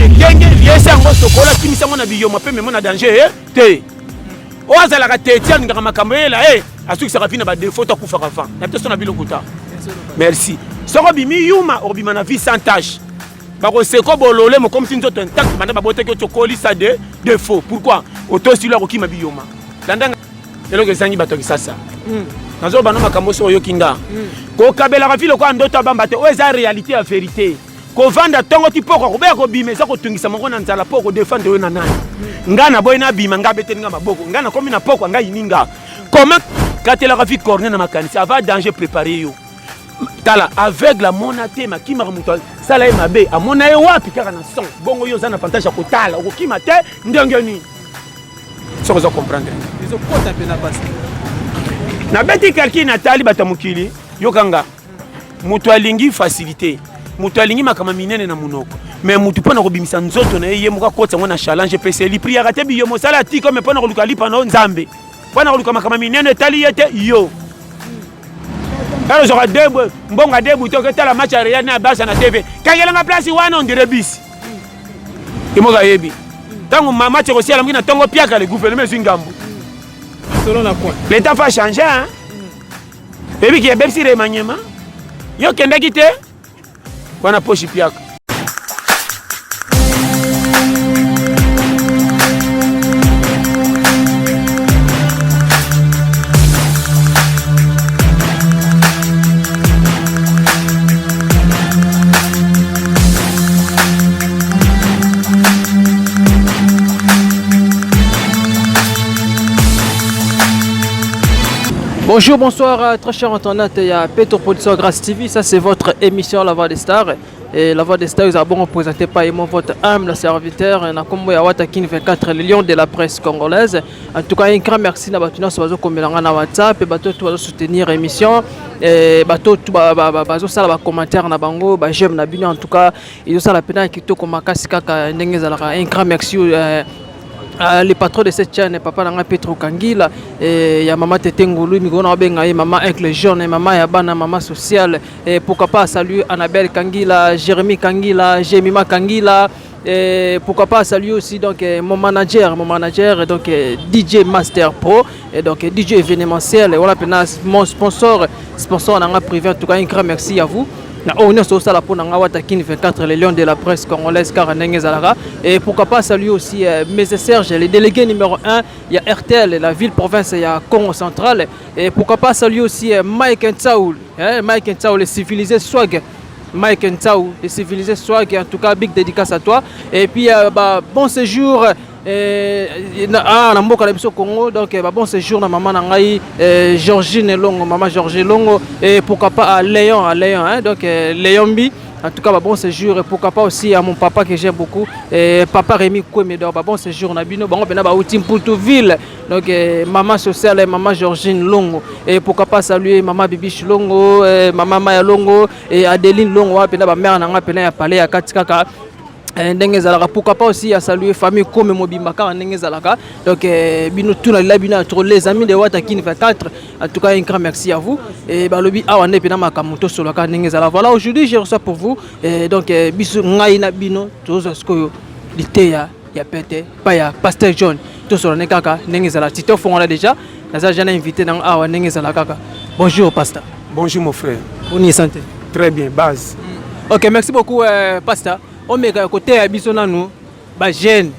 ne kenge liese yango sokola kimisa mona biyoma pe memo na danger te ozalaka tetia ngaka makambo yela asukisaka fina ba défaut ta kufa kafa na peut-être na bilokuta merci soko bimi yuma obima na vie sans tâche bako seko bolole mo comme si nzoto intact banda babote ke tokoli ça de défaut pourquoi auto silo ko kima biyoma landanga lelo ke sangi bato kisasa nazo bana makambo so yo kinga ko kabela ka filo ko ndoto bamba te o eza réalité ya vérité ko vanda tongo ti poko ko be ko bimeza ko tungisa mongo na nzala poko défendre yo na nani ngana boy na bima ngabe te nga maboko ngana komi na poko nga yininga comment katela ka fi corner na makanisi ava danger préparer yo tala aveugle mona te makima muto sala e mabe amona e wapi kaka na son bongo yo za na avantage ko tala ko kima te ndenge ni so ko comprendre ils ont quoi taper na passe na beti quelqu'un na tali batamukili yo kanga muto alingi facilité mutu alingi makama minene na munoko mais mutu pona ko bimisa nzoto na ye muka kotsa ngona challenge pese li priya kate biyo mosala ti comme pona ko luka lipa no nzambe pona ko luka makama minene tali yete yo alors j'aurai deux mbonga debu to que la match Real na Barça na TV kangela nga place wana on dirait bis imoga yebi tango match ko siala ngina tongo piaka le gouvernement zingambu selon la quoi l'état va changer hein bebi ki bebsi re manyema yo kenda kite wana poshi piaka. Bonjour, bonsoir, très chers internautes, il y a Petro Production Grâce TV, ça c'est votre émission La Voix des Stars. Et La Voix des Stars, vous avez bon présenté par votre humble serviteur, Nakombo Yawatakin 24, le lion de la presse congolaise. En tout cas, un grand merci à Batuna Soazo Komelanga na WhatsApp, et Bato tout soutenir l'émission, et Bato tout Bazo Sala commentaire na bango, j'aime na bino en tout cas, ils ont ça la peine qui to comme Kasika Ndengezalaka. Un grand merci. Le patron de cette chaîne, papa Nanga Petro Kangila, et ya maman Tete Ngulu, Migona Benga, maman Aigle Jaune, maman Yabana, maman sociale, et pourquoi pas saluer Annabelle Kangila, Jérémy Kangila, Jemima Kangila, et pourquoi pas saluer aussi donc mon manager donc DJ Master Pro, et donc DJ événementiel, et voilà mon sponsor Nanga privé, en tout cas un grand merci à vous. On est sur la pour Nangawatakin 24, les lions de la presse congolaise Karanenge Zalara. Et pourquoi pas saluer aussi M. Serge, les délégués numéro 1, il y a RTL, la ville-province, il y a Congo Central. Et pourquoi pas saluer aussi Mike Ntaoul, Mike Ntaoul, les civilisés swag. Mike Ntaoul, les civilisés swag, en tout cas, big dédicace à toi. Et puis, bon séjour. Na mboka la biso Congo donc bon séjour na maman nangai Georgine Longo maman Georgine Longo et pourquoi pas à Léon hein, donc Léon Bi en tout cas bon séjour et pourquoi pas aussi à mon papa que j'aime beaucoup et papa Rémi Kouemedor bon séjour na bino bango bena ba outim Poutouville donc maman sociale et maman Georgine Longo et pourquoi pas saluer maman Bibiche Longo maman Maya Longo et Adeline Longo wa pena ba mère nanga pena ya palais ya katikaka Ndengezalaka pourquoi pas aussi à saluer famille comme Mobimaka Ndengezalaka donc bino tuna la bino entre les amis de Watakin 24 en tout cas un grand merci à vous et balobi awane pena makamuto solaka Ndengezala voilà aujourd'hui j'ai reçu pour vous et donc biso ngai na bino tozo skoyo liteya ya pete pa ya Pasteur John to solane kaka Ndengezala tito fongola déjà naza jana invité dans awa Ndengezala kaka bonjour pasteur. Bonjour mon frère. On y est santé très bien base. OK merci beaucoup pasteur. On met à côté à Bisonano, jeune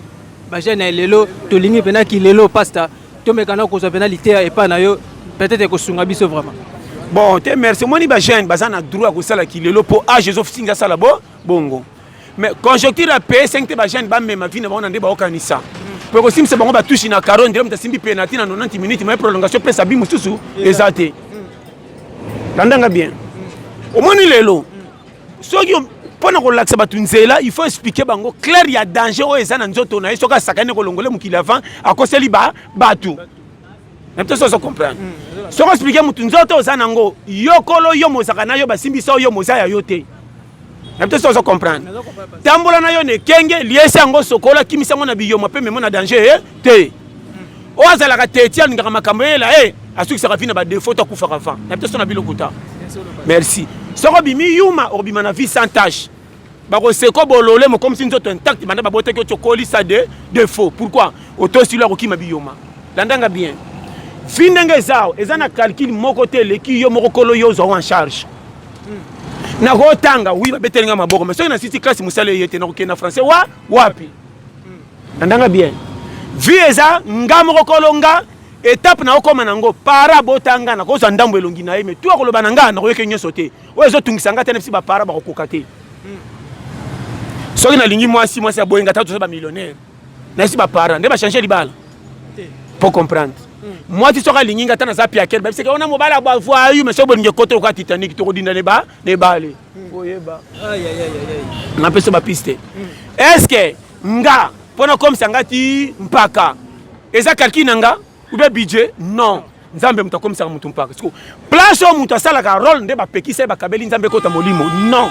lelo, to lingi pena ki lelo pasta, to me kana ko sa penalité et pas na yo, peut-être que sunga biso vraiment. Bon, te merci moni jeune bazana droit ko sala ki lelo po a Joseph Singa sala bongo. Mais conjoncture à P5 te jeune ba même vie na ba ndé ba okanisa. Pour que sim se bango ba touche na caron, ndé mta simbi penalty na 90 minutes mais prolongation presse abi mususu exacté. Landanga bien. Au moni lelo. Soki pona ko laksa batu nzela il faut expliquer bango clair il y a danger o ezana nzoto na isoka sakane ko longole mukili avant akoseli batu même to so comprendre so expliquer mutu nzoto ozana ngo yokolo yo mozaka na yo basimbisa yo mozaya yo te même to so comprendre tambola na yo ne kenge liese ngo sokola kimisa mona biyoma pe memo na danger te o azala ka tetia ngaka makambo yela asuki saka fina ba défaut to kufa kafa même to so na bilokuta merci soko bimi yuma obima na vie sans tâche Bako seko bolole mo comme si nzoto intact banda babote ko chokoli ça de défaut. Pourquoi? Auto silo ko kima biyoma. Landanga bien. Finenge zao ezana calcul moko tele ki yo moko kolo yo zo en charge. Na ko tanga oui ba betelinga maboko mais so na sisi classe musale yete na ko kena français wapi. Landanga bien. Vieza nga moko kolonga étape na okoma nango para botanga na ko zo ndambo elongi na ye mais tu akoloba nanga na ko yeke nyoso te. Ozo tungisanga tene si ba para ba ko kokate. Soki na lingi mwasi ya boyenga tatu sa ba millionnaire. Na si ba para nde ba changer libala. Pour comprendre. Moi tu soka lingi ngata na zapi akel ba c'est que on a mobala ba voyou mais so bolinge kote ko Titanic to kodinda ne bale. Oyeba. Aïe. Na peso ba piste. Est-ce que nga pona comme sangati mpaka eza calcul nanga ou bien budget non. Nzambe muta comme ça mutu mpaka. Parce que place au mutu sala ka rôle nde ba pekisa ba kabeli nzambe kota molimo. Non.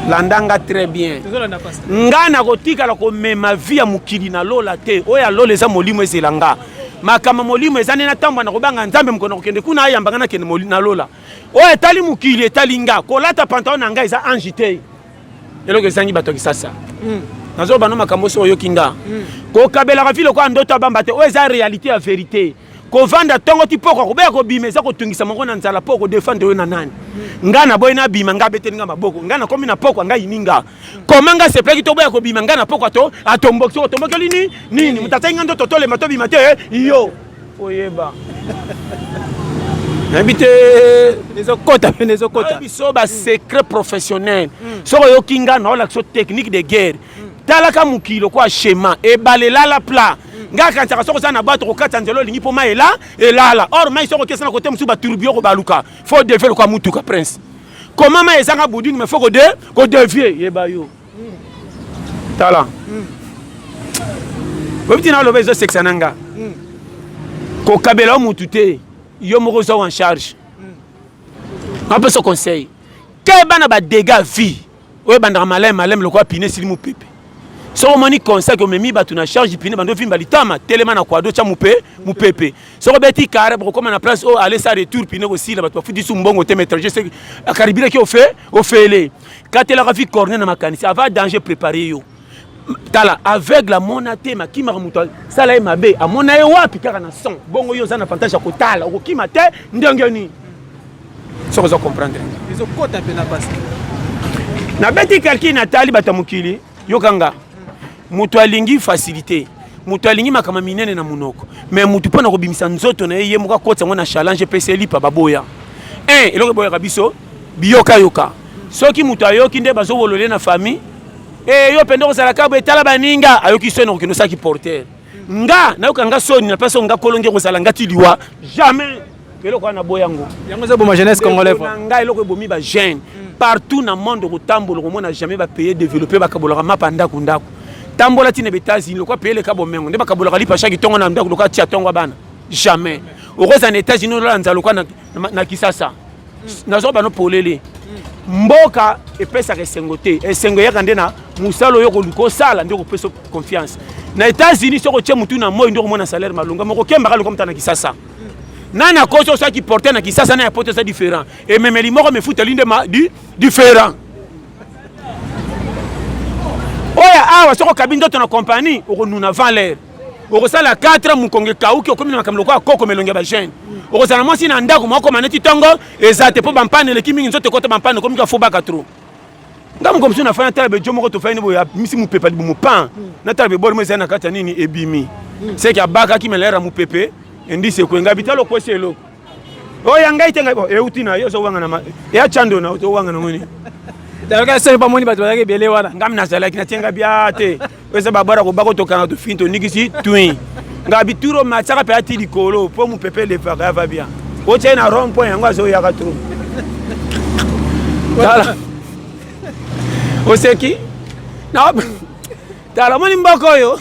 Landanga très bien. Nga na kotika la ko mema via mukili na lola te. Oya lola eza molimo ezelanga. Makama molimo ezane na tamba na kobanga nzambe mkono kende kuna ayamba na kende molimo na lola. Oya tali mukili etali nga. Kolata pantalon na nga eza angité. Eloko ezangi bato kisasa. Nazo bano makambo so yo kinga. Ko kabela ka filo ko ndoto bamba te. Oya eza réalité ya vérité. Ko vanda tongo ti poko ko be ko bima eza ko tungisa mongo na nzala poko défendre yo na nani. Nga na boy na bima nga beteli nga maboko nga na komi na poko nga yininga komanga se plaki to boya ko bima nga na poko to atomboki to tomboki nini mutata nga ndo totole mato bima te yo oyeba habite les kota biso ba secret professionnel so yo kinga na l'action technique de guerre talaka mukilo kwa schéma e balela la plat nga kantsaka soko sana bato ko katsa nzelo lingi poma elala or mai soko kesa na côté musu ba turbio ko baluka faut dévier ko mutuka prince comment mai ezanga bouding mais faut ko dévier yeba yo tala bobiti na lobe zo sexa nanga ko kabela mutu te yo moko zo en charge un peu ce conseil que bana ba dégâts vie o banda malem le quoi piner sili mu pepe. So moni conseil que memi batu na charge pine bando vimba litama telema na kwado cha mupepe so beti kare pour comme na place o aller ça retour pine aussi la batu fudi su mbongo te mettre je sais akaribira ki o fele katela rafi corner na makanisi avant danger préparé yo tala avec la monate makima muto sala mabe amona ye wapi kaka na son bongo yo za na avantage ko tala ko kima te ndengeni so ko comprendre ils ont côté pe na passe na beti quelqu'un na tali batamukili yo kanga mutu alingi facilité mutu alingi makama minene na munoko mais mutu pona ko bimisa nzoto na ye muka kotsa ngona challenge pese lipa baboya eloko boya kabiso biyoka yoka soki mutu ayoki nde bazo wolole na famille yo pende ko sala kabo etala baninga ayoki sono ko saki porter nga na yoka nga soni na place nga kolonge ko sala ngati liwa jamais eloko na boyango yango za boma jeunesse congolais nga eloko bomi ba jeune partout na monde ko tambola ko mona jamais ba payer développer ba kabola mapanda kundako tambola tine États-Unis le quoi payer le kabo mengo ndeba kabola lipa chaque tongo na ndako loka tia tongo bana jamais au reste en États-Unis là nzalo kwa na kisasa nazo bano polele mboka epesa kesengote esengo ya kandena musalo yo ko luko sala ndeko peso confiance na États-Unis soko tche mutu na moyo ndoko mona salaire malunga moko kemba kalo comme na kisasa nana koso ça qui porter na kisasa na porter ça différent et même les moko me fout linde ma différent. Oya awa soko kabinda to na compagnie oko nuna valeur oko sala 4 mukonge kauki oko mina makamlo kwa koko melonge ba jeune oko sala mwasi na ndako moko maneti tongo ezate po bampane le kimi nzote kota bampane ko mika foba katro ngam ko msuna fanya tala be jomo ko to fanya bo ya misi mu pepe bu mu pan na tala be bol mo zana kata nini ebimi c'est que baka ki melera mu pepe ndise ko ngabitalo ko selo oya ngaite ngabo eutina yo so wanga na ya chando na to wanga na ngoni Daga sasa pa moni bato yake bele wana ngam na sala kina tenga biate wese babara ko bako to kana to finto nikisi twin ngabi turo mataka pe ati likolo po mu pepe le fa va bien o tena rond point yango azo ya katro dala o seki na dala moni mboko yo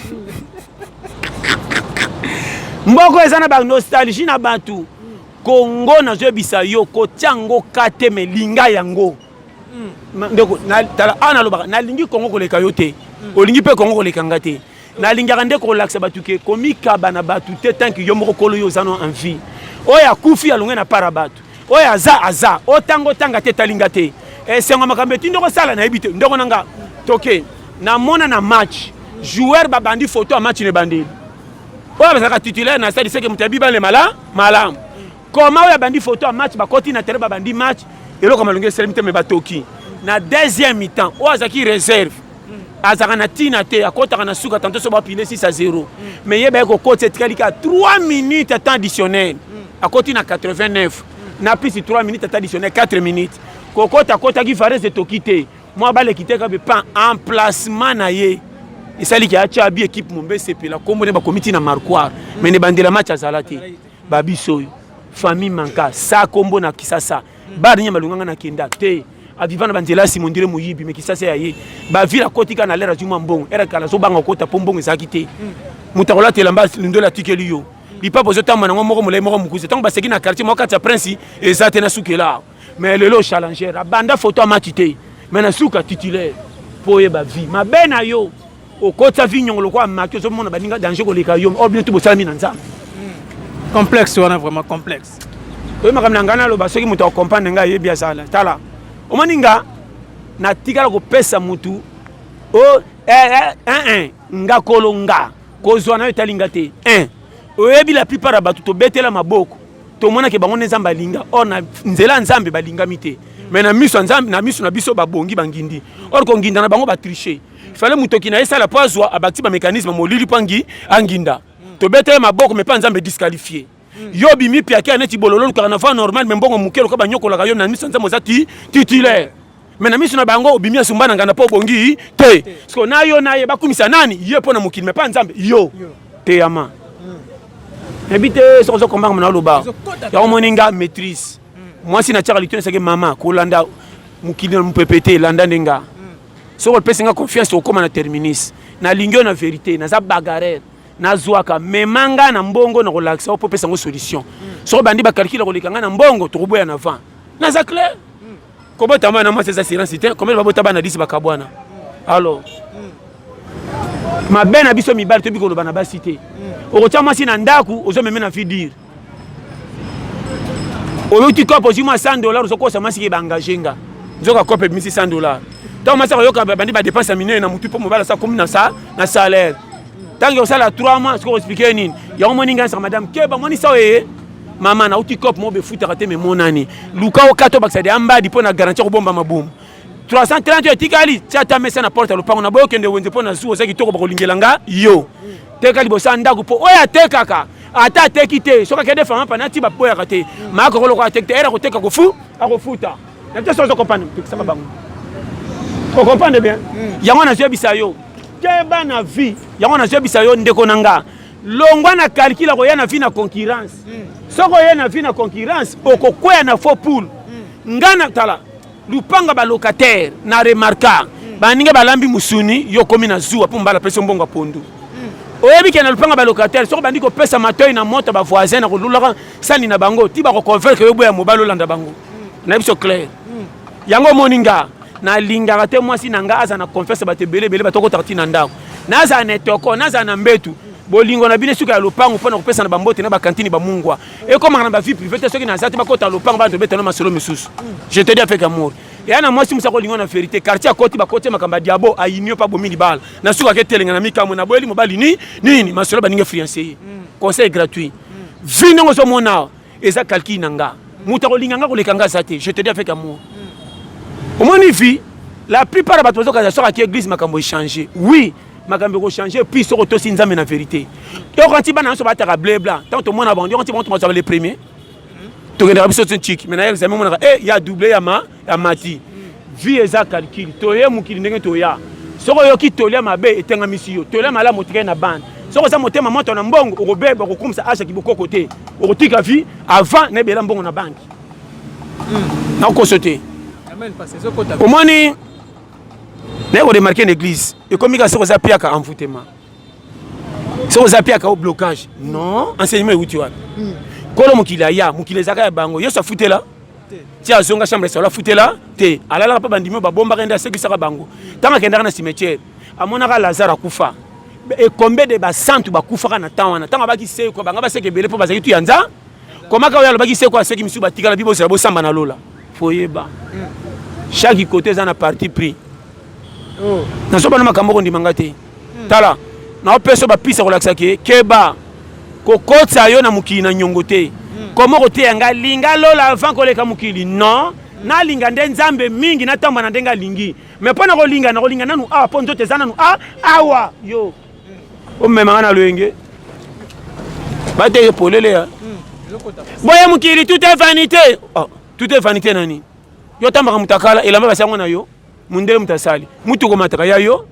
mboko ezana ba nostalgie na bantu Congo na zo bisa yo ko tiango kate melinga yango ndeko na tala ana loba na lingi Congo ko leka yote olingi pe Congo ko leka ngate na lingi rande ko relax batuke komika bana batu te tant que yo moko kolo yo zano en vie oya kufi alonge na para batu oya za o tango tanga te talinga te esengo makambo eti ndoko sala na ebite ndoko nanga toke na mona na match joueur babandi photo a match ne bandeli oya bazaka titulaire na stade seke mutabi ba le malam comment oya bandi photo a match bakoti na terrain babandi match eloko malonge selemite me batoki na deuxième mi-temps oya zaki réserve azaka na tina te akotaka na suka tantôt so ba pile 6-0 mais yeba ko kote etika 3 minutes temps additionnel akoti na 89 na plus 3 minutes temps additionnel 4 minutes kokota kota ki Fares de tokite moi ba le kiteka be pas emplacement na ye isali ki acha bi équipe mombe sepela kombo ne ba comité na marquoir mais ne bandela match azalati babiso famille manka sa kombo na kisasa ba nya malunganga na kenda te avivana banzela simondire muyibi mais kisasa ya ye ba vila kotika na lera juma mbongo era kala so banga kota pombongo ezakite mutakola telamba ndola tikeli yo lipa pozo tamba na moko molai moko mukuze tango baseki na quartier moko kati ya prince ezate na sukela mais lelo challenger abanda photo matite mais na suka titulaire poye ba vie mabena yo okota vi nyongolo kwa makyo so mona baninga danger ko leka yo obien tu bosala mina nzambe complexe wana vraiment complexe oyo makamna ngana lo basoki muto comprendre nga yebi asala tala omaninga na tikala ko pesa mutu o nga kolonga kozwana etalinga te oyebi la plupart abatu to betela maboko to mona ke bango nzamba linga ona nzela nzambe balinga mite mais na miso nzambe na miso na biso babongi bangindi or ko nginda na bango ba tricher fallait mutoki na esala poazwa abakti ba mécanisme molili pangi anginda to betela maboko mais pas nzambe disqualifié yo bimi pi akia neti bololo lu carnaval normal mais mbongo mukelo ko banyokola ka yo na miso nzambe zati titulaire mais na miso na bango obimi asumbana ngana po bongi te parce que na yo na ye bakumisa nani ye pona mukili mais pas nzambe yo te yama habite so zo komba mona loba ya moninga maîtrise moi si na tchaka litone sake mama ko landa mukili na mpepete landa ndenga so ko pesinga confiance okoma na terminus na lingio na vérité na za bagarre na zwaka memanga na mbongo na relaxa po pesa ngo solution so bandi ba calcule ko likanga na mbongo to boya na vent na za clair ko bota mana moi ces assurances te comment ba bota bana 10 bakabwana alors ma bena biso mi bal to biko lo bana ba cité okotia mwasi na ndaku ozo meme na fidir oyoti kopo ozima $100 ozokosa mwasi ke baengagenga nzoka kope misi $100 tant mwasi akoyoka bandi ba dépense minene na mutu po mobala sa comme na salaire tant que osala 3 mois ce ko expliquer nini ya omoninga sa madame keba moni sa oye mama na uti kopo mo be futa kate me monani luka okato baksa de ambadi po na garantie ko bomba maboum 330 etikali tata mesa na porte lupango na boyo kende wenze po na zuo saki toko bakolingelanga yo teka libosa ndako po oya tekaka ata teki te soka kede fama pa nati ba poya kate mako kolo ko tekte era ko teka ko fu akofuta na te sozo kopana pekisa bango ko comprendre bien yango na zebisa yo keba na vie yango na zebisa yo ndeko nanga longwa na calcula ko ya na vie na concurrence soko ya na vie na concurrence okokwea na faux pool ngana tala lupanga ba locataire na remarka baninga balambi musuni yo komi na zuwa po mbala pesa mbongo pondu oyebi ke na lupanga ba locataire soko bandi ko pesa matoi na moto ba voisin na ko lulaka sani na bango ti ba ko convaincre yo boya mobalo landa bango na biso clair yango moninga na linga te mwasi nanga aza na confiance ba te belé batoko tarti na ndako naza na toko naza na mbetu bolingo na bine suka ya lopango pona ko pesa na bambote na ba cantine ba mungwa e comme na ba vie privée te soki na zati ba kota lopango ba to betana masolo misusu je te dis avec amour et ana mwasi musako lingo na vérité quartier akoti ba kote makamba diabo ayinyo pa bomi libala na suka ke telenga na mikamo na boeli mobali nini masolo ba ninga fiancé conseil gratuit vino ngo so mona eza calcul nanga mutako linganga ko lekanga zate je te dis avec amour au moins vie la plupart des bateaux qui sont à l'église makambo changer oui makambo ko changer puis so to sinzame na vérité to quand tu bana so ba ta blé blanc tant to mona bon quand tu montes les premiers to genda biso tchik mais na examen mona ya doublé ya mati vie eza calcul to ye mukili ndenge to ya soko yo ki tolia mabe etenga misio tolia mala motika na bande soko za motema moto na mbongo okobeba kokumsa acha kiboko côté okotika vie avant na bela mbongo na banque na ko sauter au moins ni on remarqué l'église et comme il y a ce piaka envoûtement ce piaka au blocage non enseignement où tu vois kolo mukila ya mukile zaka ya bango yeso fouté là ti azonga chambre ça la fouté là te alala pa bandimo ba bomba renda ce qui sera bango tanga kenda na cimetière amonaka Lazare akufa et combien de ba santu ba kufa na tawana tanga ba ki se ko banga ba se ke bele po ba zakitu yanza comment ka ya ba ki se ko se ki misu ba tikala bibo se bo samba na lola foyeba chaque côté ça na parti pris na so bana makambo ko ndimanga te tala na opeso ba pisa relaxa ke keba ko kotsa yo na mukili na nyongo te komo ko te yanga linga lola avant ko leka mukili non na linga nde nzambe mingi na tamba na ndenga lingi mais pona ko linga nanu po nzote za nanu awa yo o mema na loenge ba te polele ya boya mukili tout est vanité tout est vanité nani yo tamba mutakala elamba basango na yo mundele mutasali mutu ko mataka ya yo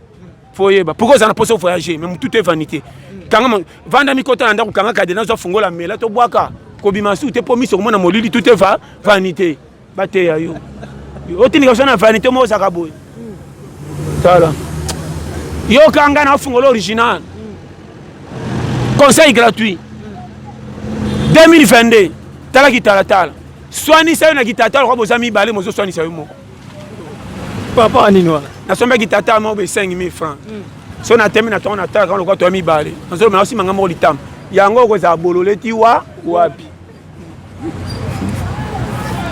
foyeba pourquoi ça n'a pas voyager mais tout est vanité kanga vanda mikota nda ko kanga kadena zo fungola mela to bwaka ko bimasu te po miso ko mona molili tout est vanité bate ya yo otini ka sona vanité mo saka boy tala yo kanga na fungola original conseil gratuit 2022 tala ki tala swani sayo na kitata ko bozami balé mozo swani sayo moko papa anini wana na somba kitata mo be 5000 francs so na temi na tona tala ko to mi balé nazo na aussi manga mo litam yango ko za bolole ti wa wapi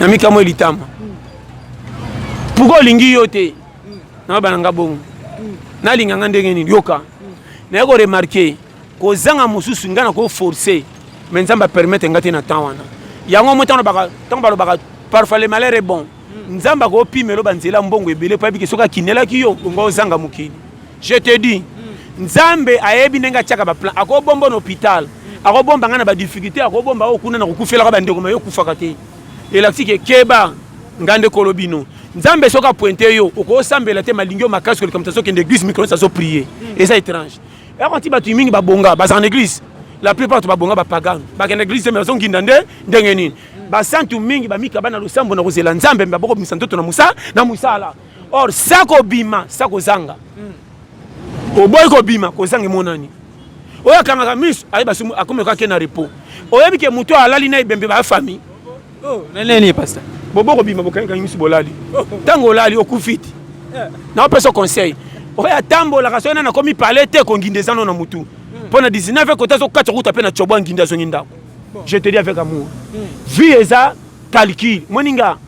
na mika mo litam pugo lingi yote na bananga bongo na linga ngandenge ni yoka na ko remarquer ko zanga mususu ngana ko forcer mais nzamba permettre ngati na temps wana yango motano baka parfois le malheur est bon nzamba ko pimelo banzela mbongo ebele pa biki soka kinela kiyo ngo zanga mukini je te dis nzambe ayebi nenga chaka ba plan akobomba na hôpital akobomba ngana ba difficulté akobomba okuna na kokufela ka bandeko mayo kufaka te elaktike keba ngande kolobino nzambe soka pointer yo okosambela te malingio makasi ko comme ça soki l'église micro ça so prier et ça étrange et quand tu batu mingi ba bonga ba en église la plupart ba bonga ba pagan ba en église mais zongi ndande ndengeni ba santu mingi ba mika bana lusambo na kozela nzambe ba boko misantoto na musa na musala or sako bima sako zanga oboy ko bima ko zanga monani oya kanga miso ayi basumu akome ka kena repos oyebi ke muto alali na ibembe ba famille nene pasteur bobo ko bima bokanga miso bolali tango lali okufiti na opeso conseil oya tambola kasona na komi parler te ko ngindezano na mutu pona 19 ko tazo katso kuta pe na chobo ngindezo nginda je te dis avec amour vie eza calcul moninga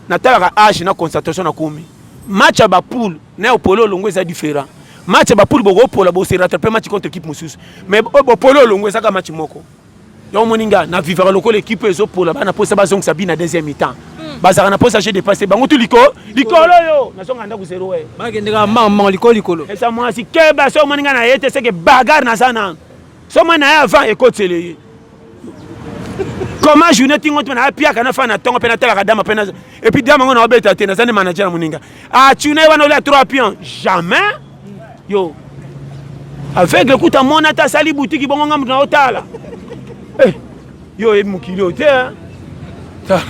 na talaka âge na concentration na komi match ba poule na opolo longo eza différent match ba poule bogo pola bo se rattraper match contre équipe mususu mais opolo longo eza ka match moko yo moninga na vivre lokolo équipe ezo pola bana posa bazong sabina deuxième mi-temps bazara na posa j'ai dépassé bango tout likolo yo na songa nda ku zero we bakendeka mama likolo esa mwasi keba so moninga na yete seke bagarre na sana so mona ya avant ekotele comment journée tingo tu na pia kana fa na tongo pena tala kadama pena et puis dama ngona obeta te na zane manager na moninga tune wana ole 3 pions jamais yo avec le coup ta mona ta sali boutique bongo ngam na otala yo e mukilo te ta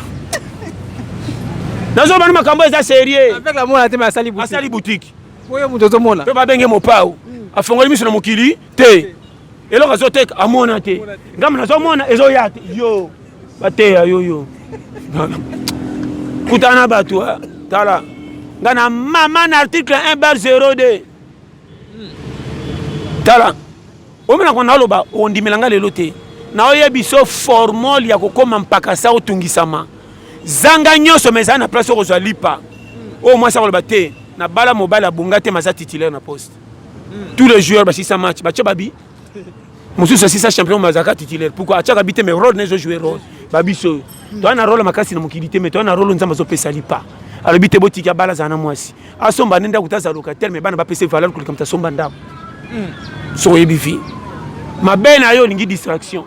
nazo bana makambo eza sérieux avec la mona te ma sali boutique oyo mutozo mona pe ba benge mopao afongoli miso na mukili te eloko azoteka amona te ngamba nazomona ezoya te yo bateya yoyo kutana bato tala nga na mama na article 1/02 tala omena ko naloba ondimelanga lelo te na oyebi so formol ya kokoma mpaka sa otungisama zanga nyonso meza na place okozwa lipa o mwasi akoloba te na bala mobile abunga te maza titulaire na poste tous les joueurs basisa match batie babi mususu asisa champion mazaka titulaire pourquoi atiaka bite mais rôle nezo jouer rôle babiso to na rôle makasi na mokili te mais to na rôle nzamba zopesa lipa alobi te botika bala zana mwasi asomba nenda kutaza locataire mais bana bapesa valeur kolika mta somba ndabo so yebi vi mabena yo lingi distraction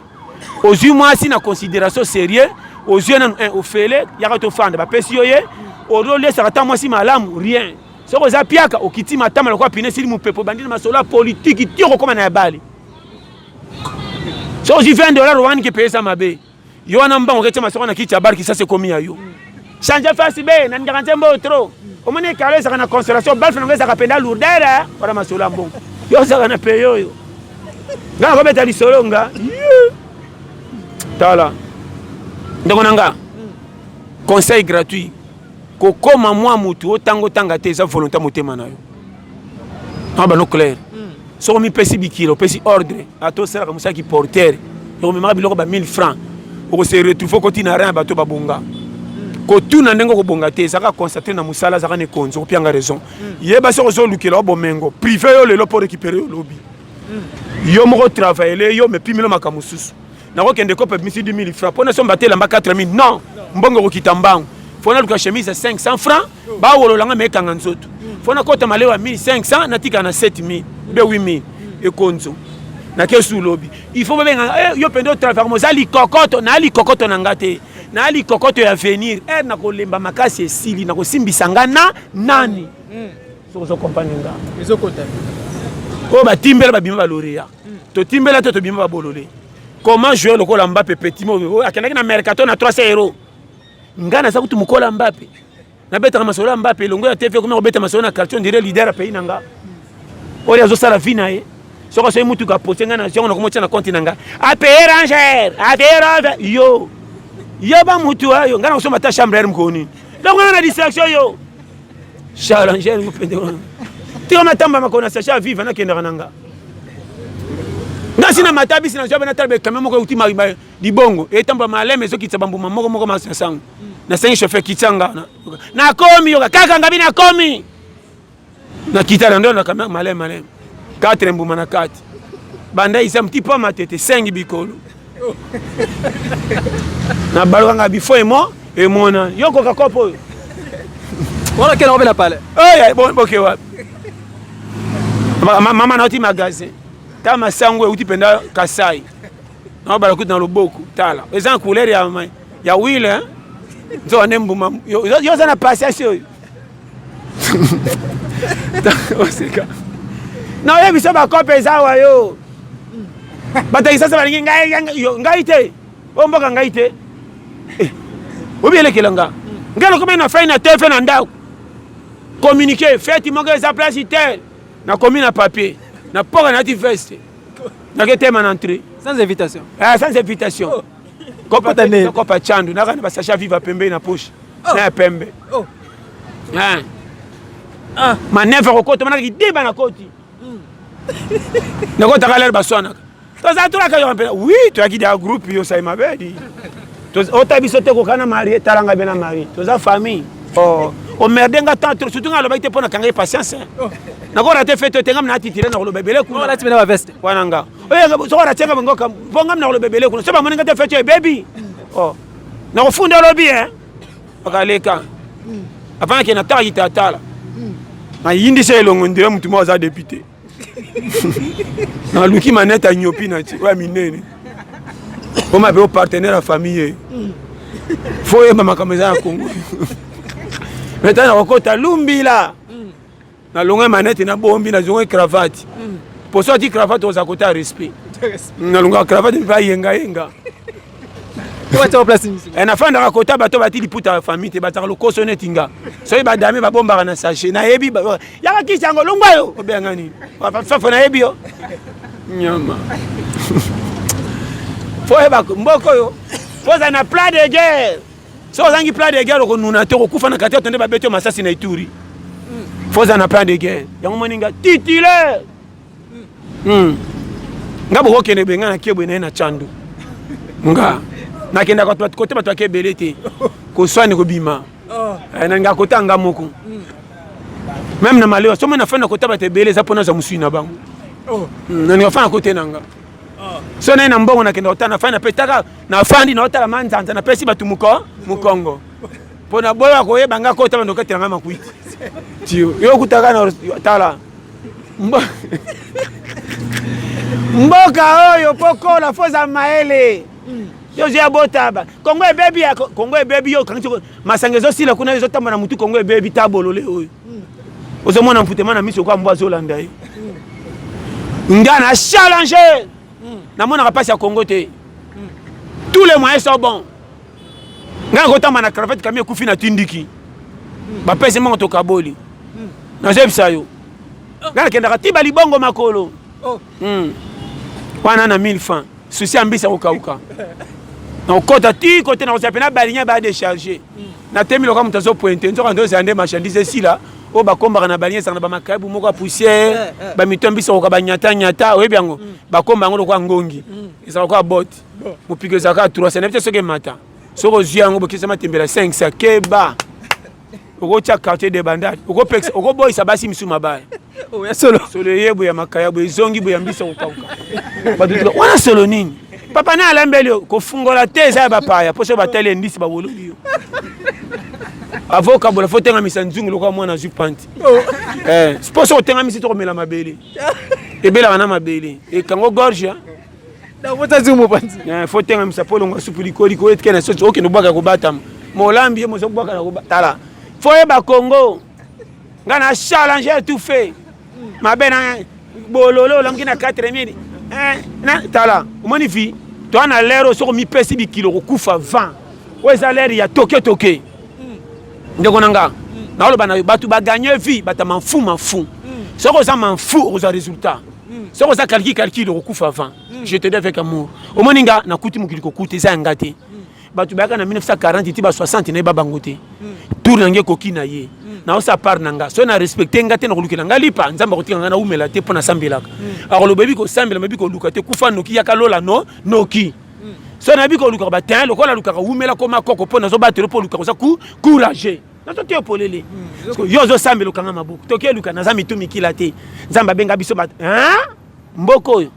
aux yeux mwasi na considération sérieux aux yeux na ofele yaka to fanda bapesi yo ye au rôle ça ata mwasi malamu rien soko za piaka okiti matama lokwa pine sili mupepo bandina masola politique tiro koma na yabali so si $20 wani ke paye ça mabe yo wana mbango ke chama soko na kicha bar ki ça c'est commis yo changer face be na nganze mbo trop omone kale ça na constellation bal fena ngeza kapenda lourdeur wala masola mbongo yo ça na paye yo nga ko beta lisolonga tala ndoko nanga conseil gratuit kokoma mwa mutu otango tanga te za volonté motema na yo aba no clair so mi pesi bikilo pesi ordre ato sera comme ça qui porteur yo me mabi loko ba 1000 francs o se retrouver ko tina rien bato babonga kotuna ndenge kobonga te ezaka constater na musala zaka ne konzo kopianga raison yeba so zo lukela bomengo privé yo lelo pour récupérer yo lobby yo moko travailler yo mais pimelo makamususu na ko kende ko pe misi 10 000 francs pona so mbatela mba 4 000 non mbongo ko kitambango fona luka chemise à 500 francs ba wololanga mekanga nzoto fona kota malewa 1500 natika na 7000 be 8000 e konzo na kesu lobby il faut benga yo pendo travailler mozali kokoto na ali kokoto na ngate na ali kokoto ya venir na kolemba makasi esili na kosimbisa ngana nani so compagnie nga Ils ont compté. o ba timbela ba bima ba loria to timbela to bima ba bolole comment jouer le kola Mbappé petit mo akendaki na mercato na 300 euros ngana sa kutu mukola Mbappé na beta masolo Mbappé longo ya TV comme beta masolo na carton dire leader pays nanga o ya zo sala vina ye soko so mutu ka poster ngana jongo na komotia na compte nanga a payer ranger a payer yo ba mutu ayo ngana kusoma ta chambre ya mkoni donc na distraction yo challenger ngopende tiro matamba makona sacha viva na kenda nanga ngasi na matabi sina jobe na talbe kamemo ko utima libongo etamba maleme zo kitsa bambuma moko masango na 5 chauffeur kitsanga na komi yo kaka ngabi na komi na kitala ndo na kamera maleme 4 mbuma na 4 banda isa petit peu matete 5 bikolo na balwanga bifo et mona yoko kakopo Voilà quel on la parler. Bon ok wa mama na oti magasin ta masango uti penda kasai na bala kuta na loboko tala ezan couleur ya wheel hein zo nembuma yo za na patience yo oseka na yebi so ba kope zawa yo bata sasa balingi ngai te omboka ngai te obielekela nga ngalo comme na faina tefe na ndako communiquer fête moko eza place tel na commis na papier na poka na ti veste na ke tema na entrée Sans invitation. Sans invitation kopa chandu na kana basacha viva pembe na poche na pembe manevre koto mana ki deba na koti na kota kala baswana toza tulaka yo mpela oui to aki da groupe yo sai mabedi toza biso te ko kana marié talanga bena mari toza famille o merdenga tant surtout ngalo baite pona kanga patience na ko rate fete tenga na titire na ko bebele ku Voilà tu mena veste. wananga so ko rate ngam ngoka bonga na ko bebele ku so ba moninga te fete baby na ko funda lobi akaleka avant que na taita tala na yindi se longo ndire mutu mo za député na luki maneta nyopi na ti wa minene o ma be o partenaire à famille faut yeba makameza ya Congo maintenant na kokota lumbila na longa manete na bombi na zongo cravate pour sortir cravate aux côté respect na longa cravate va yenga Comment tu remplaces ici? na fanda ka kota bato batili puta famille te bataka lo kosone tinga so ba dame ba bomba na sachet na yebi ya ka kisango longwa yo obenga ni fa na yebi yo nyama faut ba mboko yo faut na plan de guerre so zangi plan de guerre ko nuna te ko kufa na kati tonde ba beto masasi na Ituri faut na plan de guerre yango moninga titulaire ngabo ko kene benga na kiebwe na chandu nga nakenda kote bato akebele te koswani kobima na nga kota nga moko même na maleo somo na fana kota bato ebele za pona za musui na bango na nga fana kote nanga so na mbongo nakenda kota na fana petaka na fandi na otala manzanza na pesi batu mukongo pona boya koyeba nga kota bando kati nga makuiti tio yo kutaka na tala mboka oyo pokola foza maele yo zia botaba Kongo e baby yo kanti masangezo sila kuna yo tamba na mutu Kongo e baby tabolole oyo ozomona mfutema na miso kwa mbwa zolanda yi ngana challenge na mona kapasi ya Kongo te tous les moyens sont bons ngana ko tamba na cravate kamie kufi na tindiki ba pese mongo to kaboli na zebisa yo ngana kenda katiba libongo makolo wana na 1000 francs souci ambisa kokauka na kota ti côté na osapena balinya ba décharger na temi loka mutazo pointer nzoka ndo zande marchandise sila o ba komba na balinya sana ba makabu moko poussière ba mitombisa ko ba nyata oyebiango ba komba ngo kwa ngongi isa kwa bot mupike zaka 3 c'est nefte soke mata soko ziango bokisa matembela 5 keba oko tia quartier de bandade oko pex oko boy sabasi misu mabaya oya solo solo yebo ya makaya bo ezongi bo ya mbisa kokauka baduka wana solo nini papa na alambeli ko fungola teza ya bapaya poso batale ndisi babolobi yo avoka bola fotenga misanzungu lokwa mwana zupanti poso otenga misi to komela mabele ebela wana mabele ekango gorge na mota zumu panzi fotenga misapolo ngo supuli koli ko etkena so okendo bwaka ko batama molambi ye mozo bwaka ko tala foye ba Congo ngana challenge tout fait mabena bololo langi na 4000 na tala umoni fi to ana lero so mi pesi bi kilo ko kufa 20 weza leri ya toke ndeko nanga na oloba na batu ba gagner vie bata manfu soko za manfu oza résultat soko za calcul ko kufa 20 je te dis avec amour omoninga na kuti mukili ko kuti za ngate batu baka na 1940 ti ba 60 na ba bangote tour nange koki na ye na osa par nanga so na respecter ngate na kolukela ngalipa nzamba kotinga na umela te pona sambelaka akolo bebi ko sambela bebi ko luka te kufa noki yakalola no noki so na bi ko luka ba tin lokola luka umela ko makoko pona zo batelo po luka ko sa courage na to te opolele yo zo sambela kanga mabuku to ke luka na za mitumi kila te nzamba benga biso ba mboko yo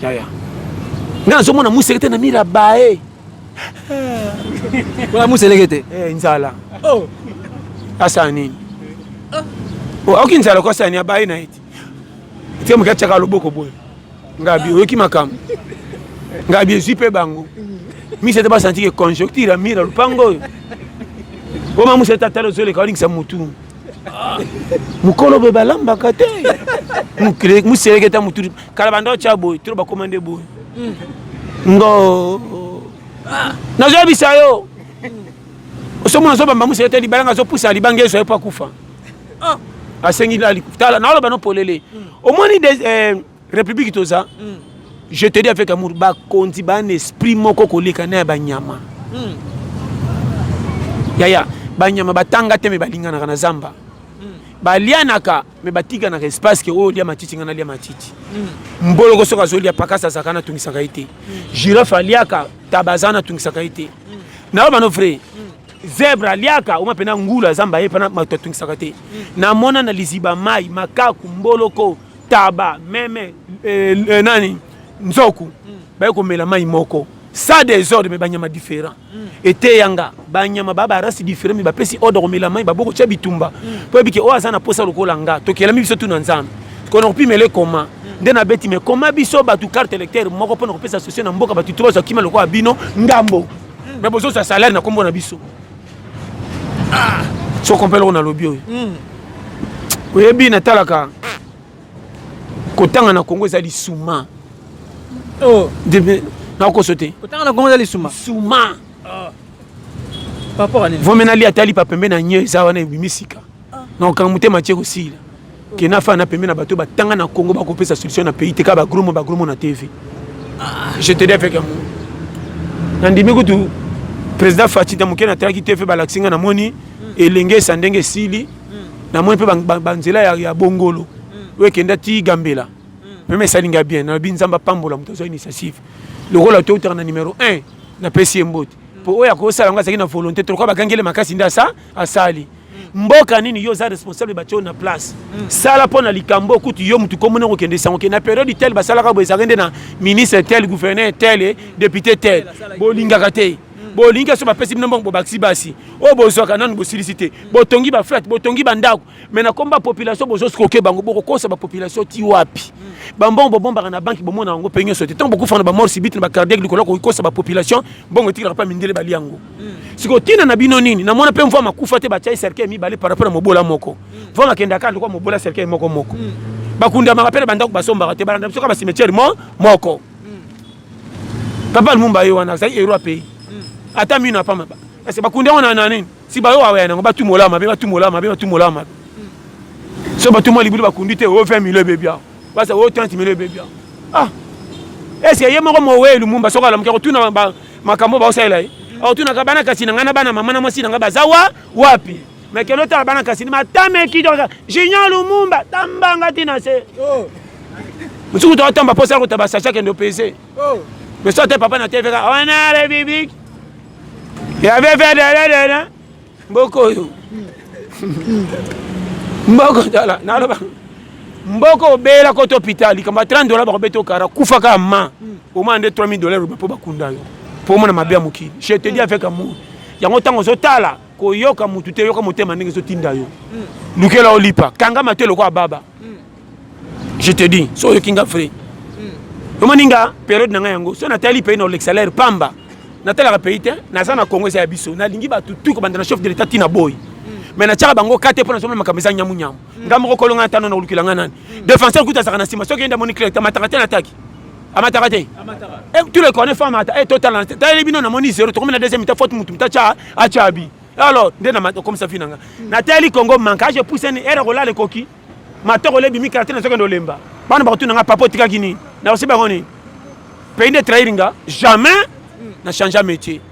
ya nga zo mona musekete na mira bae wala muselekete nzala asa nini oki nzala kwa sani abaye na iti tie mukachaka loboko boyo ngabi oyoki makamu ngabi ezipe bango misete basanti ke conjoncture mira lupango oma musete atalo zole kawalingisa mutu mukolo be balambaka te museleketa mutu kala bando cha boy tro bakomande boy ngo nazobisa yo osomona zobamba museleketa libalanga zopusa libange ezo epa kufa asengi la tala na oloba no polele omoni des république toza je te dis avec amour ba konti ba un esprit moko koleka na banyama yaya banyama batanga te me balingana kana zamba balianaka me batika na espace ke o lia matiti ngana lia matiti mbolo ko soka zolia pakasa zakana tungisaka ite girafe aliaka tabazana tungisaka ite na oloba no frère zebra liaka uma pena ngula zamba ye pena matotungisaka te na mona na liziba mai makaku mboloko taba meme nani nzoku baye komela mai moko ça des ordres me banyama différent ete yanga banyama baba rasi différent me bapesi ordre komela mai baboko cha bitumba po bike o azana posa lokola nga tokela biso tu na nzambe kono pi mele koma ndena beti me koma biso batu carte électeur moko pona kopesa société na mboka batu tuba kima lokola bino ngambo me bozo sa salaire na kombo na biso so compelle on a lobby oyebi na talaka kotanga na Congo ezali suma na ko sauter kotanga na Congo ezali suma papa ani vomena li atali pa pembe na nye za wana bimisika na ka mutema tie ko sila ke na fa na pembe na bato batanga na Congo ba kopesa solution na pays te ka ba grumo na TV je te dis avec amour nandimi kutu président Fatida Mukena taki TV balaksinga na moni elenge sandenge sili na moni pe banzela ya bongolo wekenda ti gambela même salinga bien na binzamba pambola mutozo initiative lokola to utana numéro 1 na pesi mboti po oya ko sala ngasa kina volonté to ko bakangele makasi ndasa asali mboka nini yo za responsable ba na place sala pona likambo kutu yo mutu komone ko kende sango ke na période tel ba sala ka bo ezakende na ministre tel gouverneur tel député tel bolinga kate bolinga so ba pesi bino mbongo baksi basi o bozoka nanu bo silicité botongi ba flat botongi ba ndako mais na komba population bozo skoke bango boko kosa ba population ti wapi bambon bomba na banque bomona ngo penyo sote tant beaucoup fana ba mort subite na ba cardiaque likolo ko kosa ba population bongo tikira pa mindele bali yango siko tina na bino nini na mona pe mvua makufa te ba chai cercle mi bali par rapport à mobola moko vont makenda ka ndiko mobola cercle moko bakunda mapele bandako basomba te balanda bisoka ba cimetière moko papa lumumba yo wana sai ero pays ata mina pa maba parce que bakunde wana na nini si ba yo awe na ngba tumola mabe so ba tumola libulu bakundi te o 20 millions bebia basa o 30 millions bebia est-ce que yemo mo we Lumumba soka la mkako tuna makambo ba osela o tuna ka bana kasi na ngana bana mama na mwasi na ngaba zawa wapi mais que l'autre bana kasi matame ki doka Junior Lumumba tambanga tina se musuku to tamba posa ko tabasa chake ndo pese Mais soit papa na TV, on a la République. Il avait fait de Mboko yo. Mboko dala, naloba. Mboko bela ko hôpital, kamba $30 ba beto kara kufa ka ma. Au moins $3,000 pour bakunda yo. Pour moi na mabia mukili. Je te dis avec amour. Yango tango zotala ko yoka mutu te yoka motema ndenge zotinda yo. Lukela olipa, kanga matelo kwa baba. Je te dis, so yokinga frère. Omaninga période nanga yango, so natali pays no l'excellent pamba. Natala pays te, na sana Congo za biso, na lingi ba tutu ko bandana chef de l'état tina boy. Mais na tchaka bango kate pona soma makameza nyamu nyamu. Ngamo ko longa tano na lukila ngana. Défenseur kuta sakana sima, so kenda moni clé, tamataka na attaque. Amatarate. Tu le connais femme ata, total. Tali bino na moni 0, to comme na deuxième mi-temps faute mutu tacha achabi. Alors, ndena mato comme ça finanga. Natali Congo manka, je pousse une erreur là le coquille. Mato le bimi karate na sekondo lemba. Bana ba tunanga papo tika kini. Na aussi baroni. Pays de trahiringa, jamais na changer métier.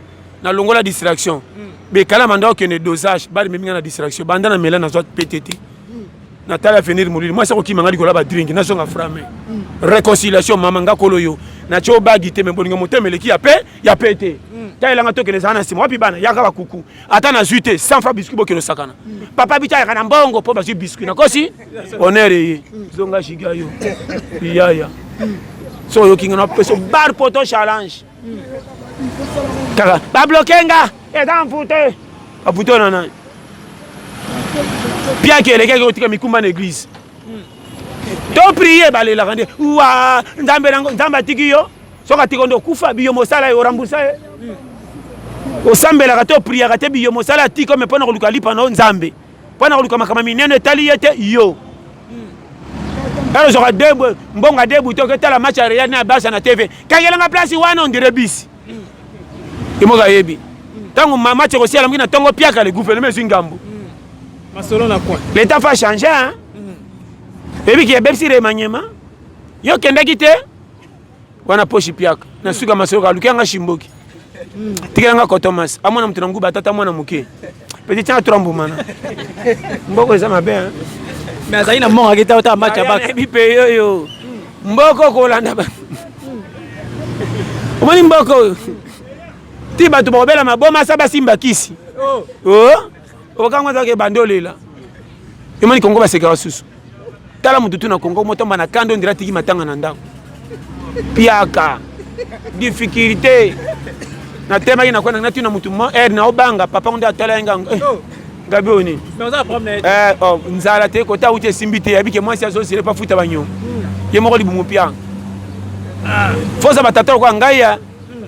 Na longola distraction. Mais kala manda que ne dosage, ba memi na distraction. Banda na mela na zot PTT. Na tala finir mourir. Moi ça ko kimanga dikola ba drink na songa frame. Réconciliation mamanga koloyo. Na cho ba gité me bolinga moteme leki ya pété. Ta elanga to que les ana simo wapi bana yaka ba kuku. Ata na zuité 100 francs biscuit bokelo sakana. Papa bita ya kana mbongo po ba zu biscuit na kosi. Honneur ye. Zonga shigayo. Yaya. So yo kinga na peso bar poto challenge. Kaka ba bloquenga et dans fouté. A fouté nana. Bien que les gars qui ont mikumba l'église. To prier ba le la rende. Ouah, ndambe nango ndamba tikiyo. Soka tikondo kufa biyo mosala yo rambusa. O sambela ka to prier ka te biyo mosala tiko me pona koluka lipa no nzambe. Pona koluka makama minene tali yete yo. Alors j'aurai deux mbonga deux boutons que tala match Real na Barça na TV. Kangela nga place wana on dirait bis. Imoga yebi. Tango match ko siala ngina tongo piaka le gouvernement zingambo. Masolo na quoi? L'état va changer hein. Et puis qui est Bepsi remanyema. Yo kenda kite. Wana poshi piaka. Na suka masolo ka lukanga shimboki. Tikanga ko Thomas. Amona mtu nangu batata mwana muke. Petit tient trombo mana. Mboko za mabe hein. Mais azali na monga kita ota match abak. Bipe yo. Mboko ko landa ba. Omani mboko. Ti batu bobela maboma saba simba kisi. Oh. Okangwa za ke bandolela. Imani Kongo ba sekara susu. Tala mututu na Kongo motomba na kando ndira tiki matanga na ndako. Piaka. Difficulté. Na tema ina kwenda na tuna mutu mo na obanga papa nda tala nganga. Gabioni. Mais on a problème. Nzala te kota uti simbite yabike moi ça c'est pas futa banyo. Ye moko libumu pia. Fosa batata kwa ngaya.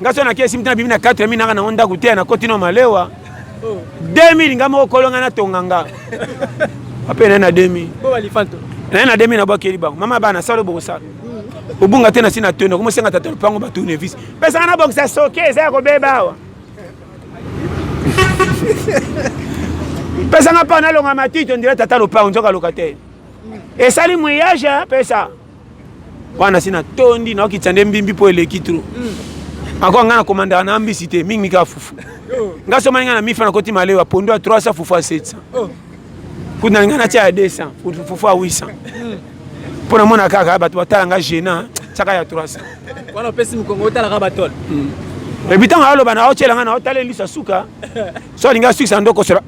Ngaso na kesi mtana bibi na 4 mimi nanga na onda kutia na kotino malewa. 2000 ngamo kolonga na tonganga. Apena na 2000. Bo walifanto. Na 2000 na bakeli bango. Mama bana salo bokosala. Obunga tena sina tono kuma senga tatalo pango batune vis. Pesa na boksa soke za ko bebawa. Pesa nga pa na longa matito ndira tatalo pango njoka locataire. Et sali moyage pesa. Wana sina tondi na okitsande mbimbi po eleki tro. Encore ngana commandant na ambisité mingi mika fufu. Ngaso manga na mifa na koti malewa pondo 300 fufu 700. Kuna ngana tia 200 fufu 800. Pona mona kaka batu batala nga gênant chaka ya 300. Wana pesi mkongo otala ka batol. Et bitanga alo bana ochela ngana otale lisa suka. So linga 600 ndoko sera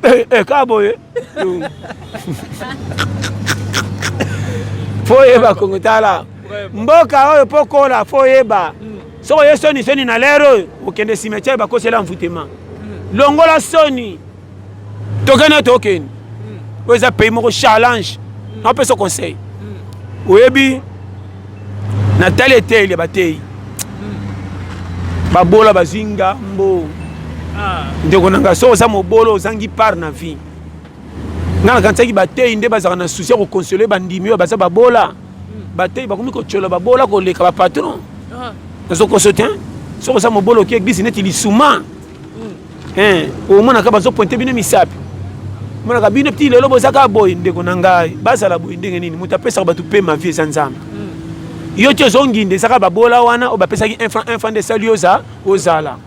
ka boye. Foyeba kongotala. Mboka oyo pokola foyeba. So ye soni na lero okende cimetière ba kosela mfutema. Longola soni. Tokene token. Oza pays moko challenge. On peut se conseil. Oyebi na tale tele batei. Babola bazinga mbo. Ndeko nanga so za mobolo zangi par na vie. Ngana kantaki batei nde bazaka na souci ko consoler bandimi yo baza babola. Batei bakomi ko chola babola ko leka ba patron. Nazo ko soutien. So za mobolo ki eglise neti lisuma. O mona ka bazo pointer bino misapi. Mona ka bino petit lelo bozaka boy ndeko nanga. Basa la boy ndenge nini mutapesa ba tu pe ma vie sanzama. Yo tio zonginde saka babola wana o bapesa ki un franc de salioza ozala.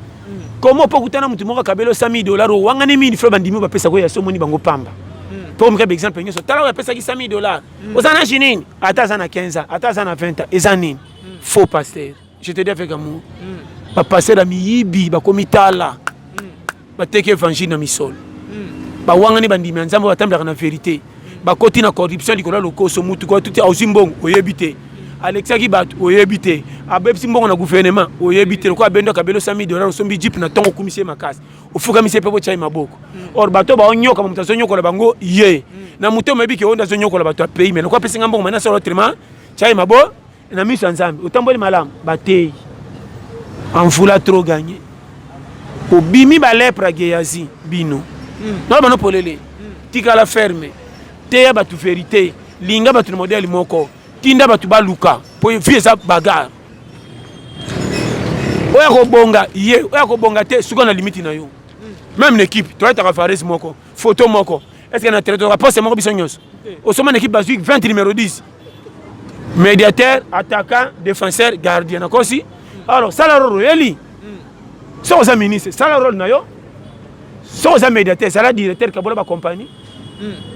Comment pour kutana mutu moko kabelo $100,000 o wanga ne 1000 francs bandimi bapesa ko ya somoni bango pamba. Pour me exemple nyoso tala bapesa ki $100,000. Ozana chinini ata zana 15 ata zana 20 ezanini faux pasteur. Je te dis avec amour. ba passer la miyibi ba komitala ba teke évangile na misolo ba wangani bandimi nzambe batambela na vérité ba koti na corruption likola lokoso mutu ko tuti auzimbongo oyebite Alexaki bat oyebite abebsi mbongo na gouvernement oyebite ko abendo kabelo $100 sombi jeep na tongo kumise makasi ofuka mise pepo chai maboko or bato ba onyoka mutu zonyokola bango ye na mutu mebike onda zonyokola bato a pays mais ko pesinga mbongo mana solo traitement chai mabo na miso nzambe utamboli malamu batei en voulant trop gagner obimi ba lepra geyazi bino non bano polele tika la ferme teya batu vérité linga batu modèle moko tinda batu baluka po vie ça bagarre oya ko bonga ye oya ko bonga te suko na limite na yo même l'équipe toi ta fares moko photo moko est-ce que na territoire poste moko bisonyos au sommet équipe basique 20 numéro 10 médiateur attaquant défenseur gardien na kosi alors ça la rôle eli so za ministre ça la rôle na yo so za médiateur ça la directeur ka bola ba compagnie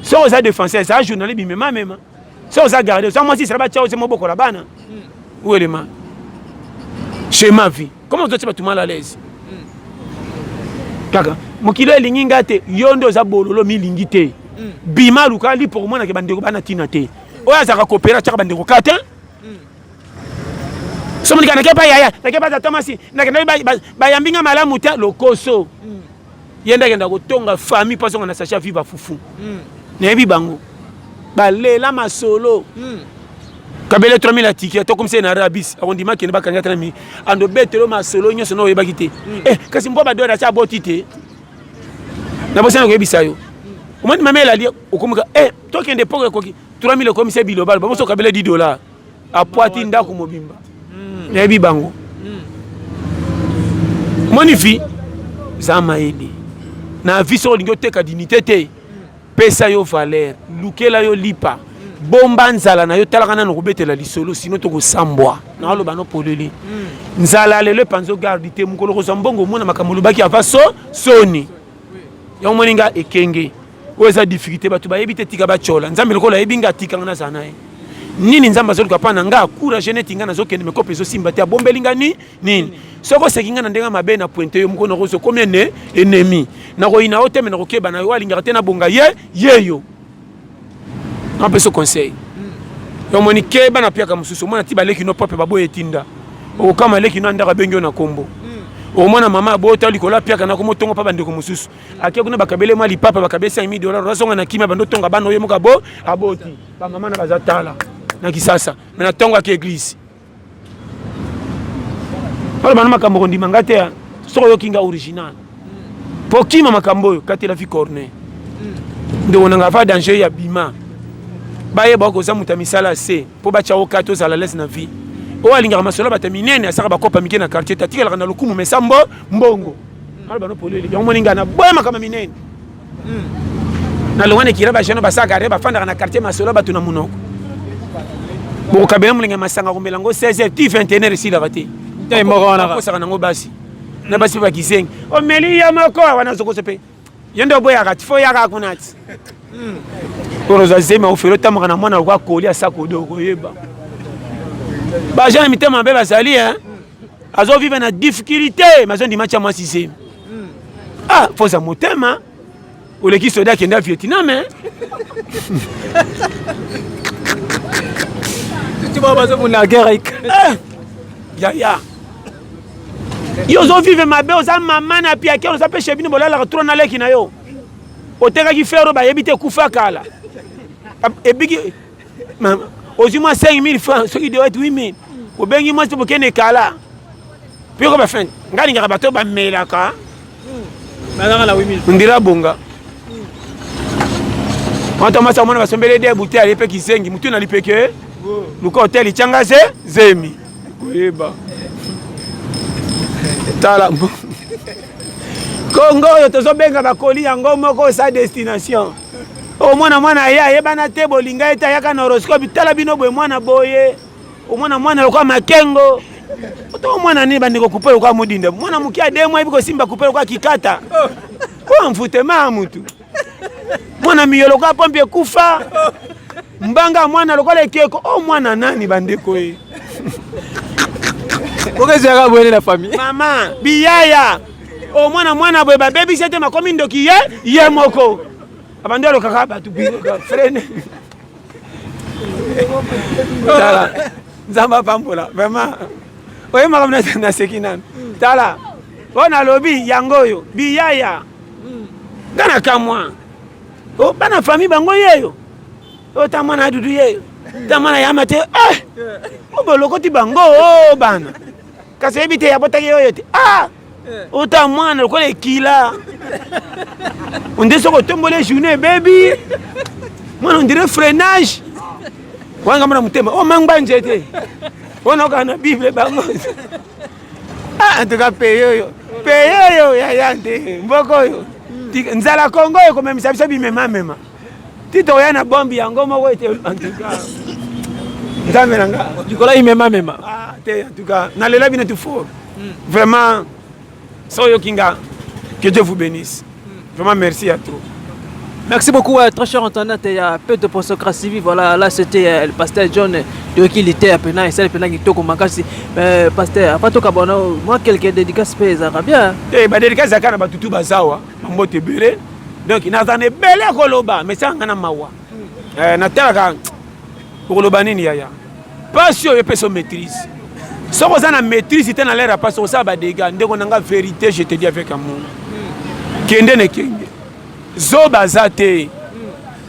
so za défenseur ça journaliste bimema même so za gardien ça moi si ça ba tchao c'est moboko la bana où est le man chez ma vie comment tu vas tout mal à l'aise kaka mokilo elingi ngate yondo za bololo milingi te bima luka li pour moi na ke bandeko bana tina te oya za ka coopérer cha bandeko kata somo nikana ke pa yaya na ke pa Tomasi na ke ba yambinga malamu te lokoso yenda kenda ko tonga famille parce qu'on a sacha vivre fufu na bi bango ba lela masolo kabele 3000 atiki to comme c'est na rabis arrondiment qui ne ba kanga tami ando betelo masolo nyoso no yeba kite kasi mbo ba dola cha botite na bosana ko yebisa yo omani mamela ali okomuka to kende poko koki 3000 comme c'est bilobal ba moso kabele $10 a poiti ndako mobimba na bi bango monifi zama edi na viso lingo teka dignité te pesa yo valeur lukela yo lipa bomba nzala na yo talaka na kobetela lisolo sino to kosambwa na lo bano poleli nzala lelo panzo garde te mukolo ko zambongo mona makamulu baki avaso soni yo moninga ekenge oza difficulté batu ba yebite tika ba chola nzambe lokola yebinga tika ngana sana nini nzamba zoluka pana nga kura geneti ngana zokende mekope zo simba te bombelinga nini soko sekinga na ndenga mabe na pointe yo mukono ko so combien ne ennemi na ko ina oteme na ko keba na yo alinga te na bonga yeyo na peso conseil yo moni keba na pia ka mususu mona ti baleki no pope babo etinda o kama leki no ndaka bengyo na kombo o mona mama bota likola pia kana ko motongo pa bande ko mususu akia kuna bakabele mali papa bakabesa $1,000 rasonga na kima bando tonga bano yo muka bo aboti ba mama na bazatala na kisasa na tongo ak église wala bana makambo ko ndimanga te soko yo kinga original po kima makambo yo katela fi corner ndo nanga fa danger ya bima baye bako za mutamisala se po bacha okato za la laisse na vie o alinga masolo bataminene asaka bakopa mike na quartier tatikala na lukumu mesambo mbongo ala bano polele yo moninga na boyama kama minene na longane kira ba jeno basaka reba fanda na quartier masolo batuna munoko bo kabela mulinga masanga kombela ngo 16h ti 21h ici la raté tay morona ko saka nango basi na basi ba kisengi o meli ya mako wana zoko sepe yendo boya ka tifo ya ka kunati Koroza zema ofero tamaka na mwana kwa koli asako doko yeba ba jana mitema be bazali azo vivre na difficulté mazo ndi matcha moi sixième faut ça motema ole ki soda kenda Vietnam tu vas bazo mona guerre ya yo zo vivre mabe oza mama na pia ke on s'appelle chebini bolala trop na leki na yo oteka ki fero ba yebite kufa kala ebigi ozima 5 000 francs soki doit 8 000 obengi moi pour kene kala puis ko ba fin ngani ngaka bato ba melaka bazanga na 8 000 ndira bonga Mata masa mwana basombele de bouteille alipe kisengi mutu na lipeke luka hotel ichanga zemi koyeba tala Kongo yo tozo benga bakoli yango moko sa destination o mwana ya yebana te bolinga eta yaka na horoscope tala bino boye mwana boye o mwana lokwa makengo to mwana ni bandiko kupela kwa mudinde mwana mukia demo ibiko simba kupela kwa kikata kwa mfutema mutu mwana miyolo kwa pompe kufa mbanga mwana lokola ekeko o mwana nani bandeko Pourquoi tu as abonné la famille? Maman, biyaya. Au moins boy ba baby c'était ma commune de qui yé moko. Abandon le kaka ba tu frère. Tala. Zamba pambola. Vraiment. Oye makamna na sekina. Tala. Ona lobi yangoyo biyaya. Gana kamwa. O bana famille bango yeyo. O tamana dudu yeyo. Tamana yamate o bolokoti bango o bana. Kasi ebite ya botaki yoyo te. O tamana ko le kila. On dit soko tombole journée baby. Moi on dirait freinage. Wanga mwana mutema o mangba njete. Ona kana bible bango. En tout cas paye yo ya yande mboko yo. Nzala Congo yo comme ça biso bimema mema. Tito yana bombi yango moko ete en tout cas. Ndamelanga. Du coup là il mema. En tout cas, nalela bina tout fort. Vraiment soyo kinga. Que Dieu vous bénisse. Vraiment merci à tous. Merci beaucoup, très cher internaute. Il y a peu de Postocratie TV. Voilà, là c'était le pasteur John de qui il était à Pena et c'est le Pena qui toque au Makasi. Pasteur, après tout, moi quelques dédicaces pèse bien. Bah dédicaces à Kanaba Tutu Bazawa, Mambote Béré. Donc il n'a pas de belle Koloba, mais c'est un Ganamawa. Nataka Kolobanini Yaya. Passion et personne maîtrise. Si on a maîtrise, c'est un l'air à passer au sabbat des gars. Dès qu'on a la vérité, je te dis avec amour. Kende ne Kende. Zoba zate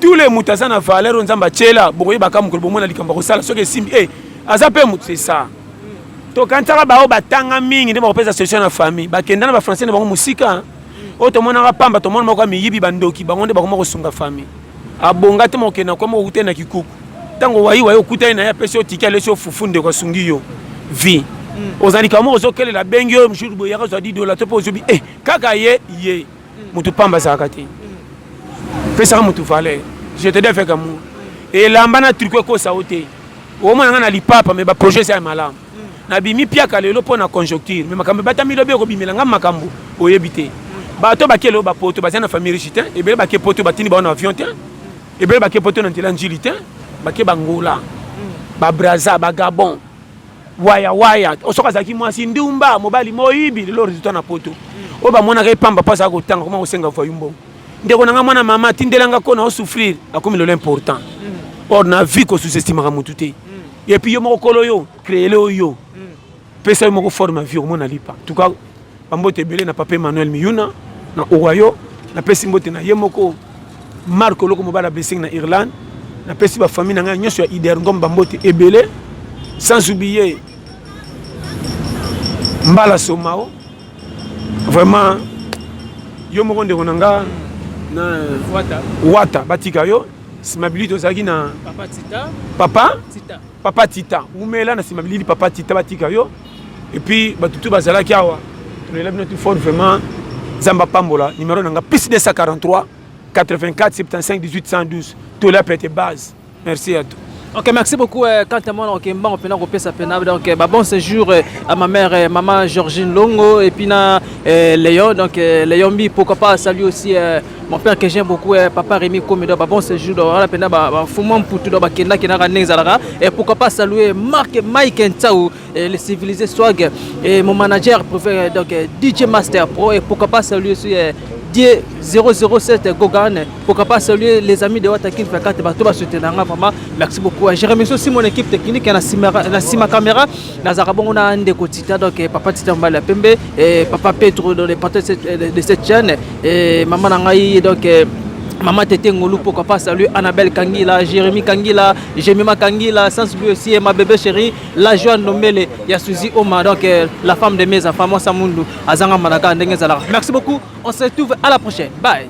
tous les moutaza na valeur on zamba chela bokoyi bakamu ko bomona likamba ko sala soke simbi azape mut c'est ça to kantaka ba batanga mingi ndeba kopesa solution na famille bakenda na ba français na bango musika o to mona ka pamba to mona moko miyibi bandoki bango ndeba ko sunga famille abonga te mokena ko mo kutena kikuku tango wayi okuta na ya peso tikale so fufunde ko sungi yo vie ozali kamo ozokele la bengi yo mshuru boyaka zo $10 to po zobi kaka ye mutu pamba zakati. Fais ça mutu fale. Je te dis avec amour. Et l'ambana truc ko saoté. Au moins na li papa mais ba projet ça malam. Na bimi pia kalelo pona conjoncture mais makambe batami lobe ko bimelanga makambo oyebité. Ba to bakelo ba poto ba na famille richitin et be ba ke poto batini ba na avion tin. Et be ba ke poto na tilangilitin ba ke bangola. Ba Braza ba Gabon. Waya osoka zaki mwasi ndumba mobali moyibi le résultat na poto. Oba mona ke pamba pasa ko tanga comment osenga fa yumbo. Ndeko na mwana mama tindelanga ko na souffrir akomi le important. Or na vie ko sous-estimera mututé. Et puis yo moko kolo yo créer le yo. Pesa yo moko forme vie mona lipa. En tout cas Bambote belé na papa Emmanuel Miyuna na Owayo na pesi mbote na yemoko Marco loko mobala blessing na Irlande na pesi ba famille na nga nyoso ya Ider Ngom Bambote ebele sans oublier Mbala Somao. Vraiment yo moko ndeko nanga na wata batika yo simabilité ozaki na papa Tita umela na simabilité papa Tita batika yo et puis batutu bazalaki awa tolela bino tout fort vraiment Zamba Pambola numéro nanga plus 243 84 75 18 112 tout là peut être base. Merci à tous. Ok, merci beaucoup. Quand donc, bon séjour à ma mère, maman Georgine Longo, et puis Léon. Donc, Léon B, pourquoi pas saluer aussi mon père que j'aime beaucoup, papa Rémi Komido. Bon séjour dans la peine, Fumon Poutou, et pourquoi pas saluer Marc Mike Ntaou, le civilisé Swag, et mon manager préféré, donc DJ Master Pro, et pourquoi pas saluer aussi 007 Gogan, pourquoi pas saluer les amis de Watakin Fakat et Batoba soutenir vraiment. Merci beaucoup. Je remercie aussi mon équipe technique na Sima Caméra, Nazarabon a un Kotita, donc papa Tita Mbala Pembe et papa Petro dans les parties de cette chaîne et maman Nangaï donc Maman Tété Ngolou, pourquoi pas saluer Annabelle Kangila, Jérémy Kangila, Jemima Kangila, sans oublier aussi ma bébé chérie, la Joanne Nomele, Yasuzi Oma, donc la femme de mes enfants, moi Samundu, Azanga Manaka, Ndengezala. Merci beaucoup, on se retrouve à la prochaine. Bye.